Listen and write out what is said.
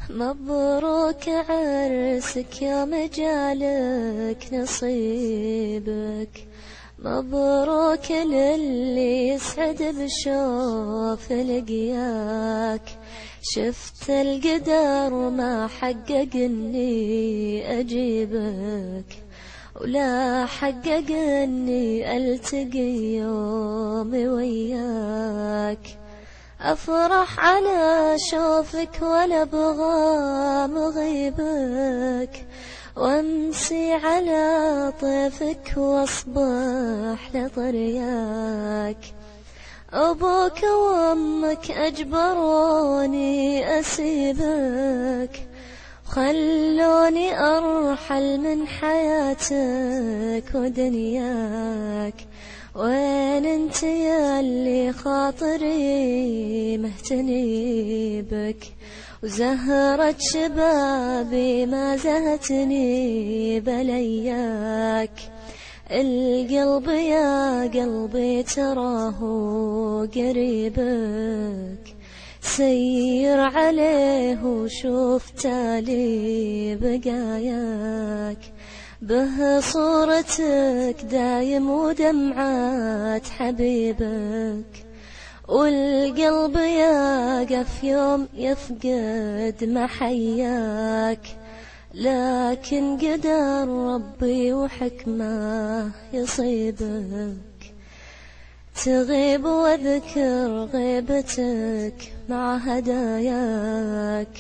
مبروك عرسك يا مجالك نصيبك، مبروك للي يسعد بشوف لقياك. شفت القدر ما حقق اني اجيبك، ولا حقق اني التقي يوم وياك. افرح على شوفك ولا ابغى مغيبك، وامسي على طيفك واصبح لطرياك. ابوك وامك اجبروني اسيبك، خلوني ارحل من حياتك ودنياك. وين انت يا اللي خاطري مهتني بك، وزهرة شبابي ما زهتني بلياك. القلب يا قلبي تراه قريبك، سير عليه وشوف تالي بقاياك. به صورتك دايم ودمعات حبيبك، والقلب يقف يوم يفقد محياك. لكن قدر ربي وحكمه يصيبك، تغيب واذكر غيبتك مع هداياك.